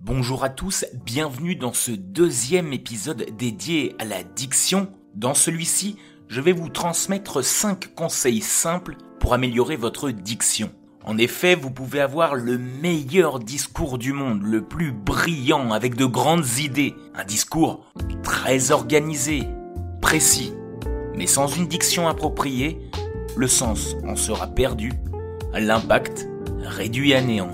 Bonjour à tous, bienvenue dans ce deuxième épisode dédié à la diction. Dans celui-ci, je vais vous transmettre 5 conseils simples pour améliorer votre diction. En effet, vous pouvez avoir le meilleur discours du monde, le plus brillant, avec de grandes idées. Un discours très organisé, précis. Mais sans une diction appropriée, le sens en sera perdu, l'impact réduit à néant.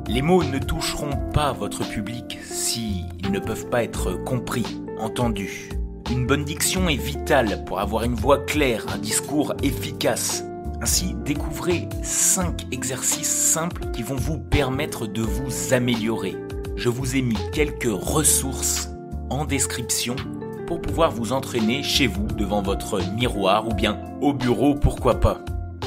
Les mots ne toucheront pas votre public s'ils ne peuvent pas être compris, entendus. Une bonne diction est vitale pour avoir une voix claire, un discours efficace. Ainsi, découvrez 5 exercices simples qui vont vous permettre de vous améliorer. Je vous ai mis quelques ressources en description pour pouvoir vous entraîner chez vous devant votre miroir ou bien au bureau, pourquoi pas.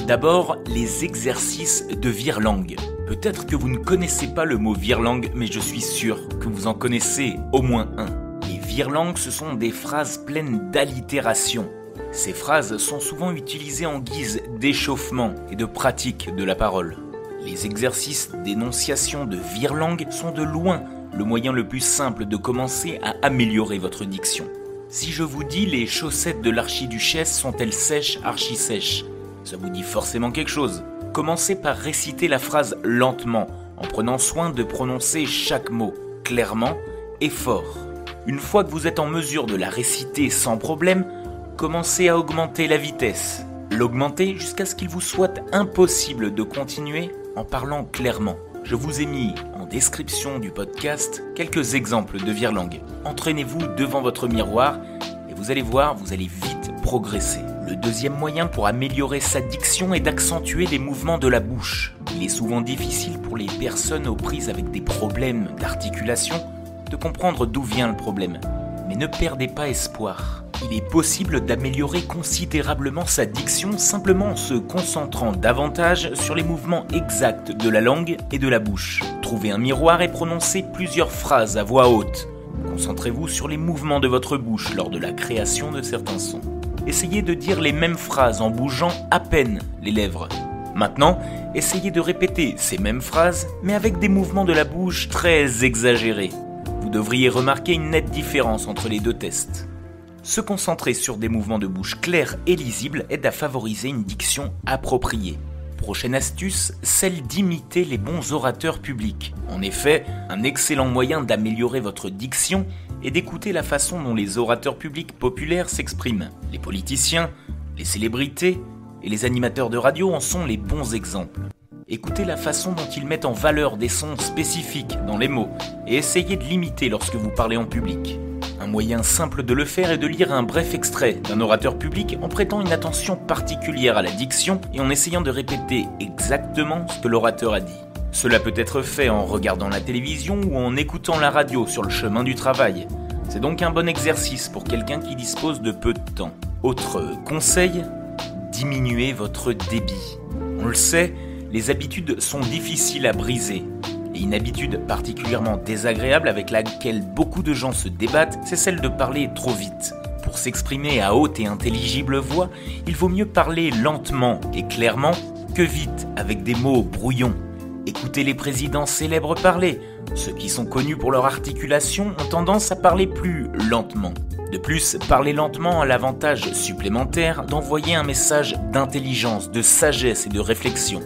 D'abord, les exercices de virelangue. Peut-être que vous ne connaissez pas le mot virelangue, mais je suis sûr que vous en connaissez au moins un. Les virelangues, ce sont des phrases pleines d'allitération. Ces phrases sont souvent utilisées en guise d'échauffement et de pratique de la parole. Les exercices d'énonciation de virelangue sont de loin le moyen le plus simple de commencer à améliorer votre diction. Si je vous dis les chaussettes de l'archiduchesse sont-elles sèches, archi-sèches, ça vous dit forcément quelque chose. Commencez par réciter la phrase lentement, en prenant soin de prononcer chaque mot, clairement et fort. Une fois que vous êtes en mesure de la réciter sans problème, commencez à augmenter la vitesse. L'augmenter jusqu'à ce qu'il vous soit impossible de continuer en parlant clairement. Je vous ai mis en description du podcast quelques exemples de virelangue. Entraînez-vous devant votre miroir et vous allez voir, vous allez vite progresser. Le deuxième moyen pour améliorer sa diction est d'accentuer les mouvements de la bouche. Il est souvent difficile pour les personnes aux prises avec des problèmes d'articulation de comprendre d'où vient le problème. Mais ne perdez pas espoir. Il est possible d'améliorer considérablement sa diction simplement en se concentrant davantage sur les mouvements exacts de la langue et de la bouche. Trouvez un miroir et prononcez plusieurs phrases à voix haute. Concentrez-vous sur les mouvements de votre bouche lors de la création de certains sons. Essayez de dire les mêmes phrases en bougeant à peine les lèvres. Maintenant, essayez de répéter ces mêmes phrases, mais avec des mouvements de la bouche très exagérés. Vous devriez remarquer une nette différence entre les deux tests. Se concentrer sur des mouvements de bouche clairs et lisibles aide à favoriser une diction appropriée. Prochaine astuce, celle d'imiter les bons orateurs publics. En effet, un excellent moyen d'améliorer votre diction est d'écouter la façon dont les orateurs publics populaires s'expriment. Les politiciens, les célébrités et les animateurs de radio en sont les bons exemples. Écoutez la façon dont ils mettent en valeur des sons spécifiques dans les mots et essayez de l'imiter lorsque vous parlez en public. Un moyen simple de le faire est de lire un bref extrait d'un orateur public en prêtant une attention particulière à la diction et en essayant de répéter exactement ce que l'orateur a dit. Cela peut être fait en regardant la télévision ou en écoutant la radio sur le chemin du travail. C'est donc un bon exercice pour quelqu'un qui dispose de peu de temps. Autre conseil, diminuez votre débit. On le sait, les habitudes sont difficiles à briser. Et une habitude particulièrement désagréable avec laquelle beaucoup de gens se débattent, c'est celle de parler trop vite. Pour s'exprimer à haute et intelligible voix, il vaut mieux parler lentement et clairement que vite avec des mots brouillons. Écoutez les présidents célèbres parler. Ceux qui sont connus pour leur articulation ont tendance à parler plus lentement. De plus, parler lentement a l'avantage supplémentaire d'envoyer un message d'intelligence, de sagesse et de réflexion.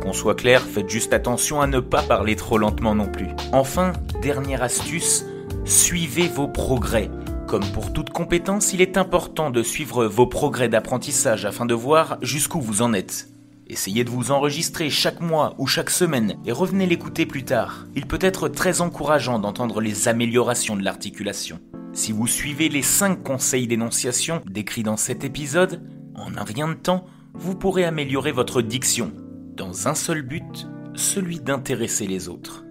Qu'on soit clair, faites juste attention à ne pas parler trop lentement non plus. Enfin, dernière astuce, suivez vos progrès. Comme pour toute compétence, il est important de suivre vos progrès d'apprentissage afin de voir jusqu'où vous en êtes. Essayez de vous enregistrer chaque mois ou chaque semaine et revenez l'écouter plus tard. Il peut être très encourageant d'entendre les améliorations de l'articulation. Si vous suivez les 5 conseils d'énonciation décrits dans cet épisode, en un rien de temps, vous pourrez améliorer votre diction, dans un seul but, celui d'intéresser les autres.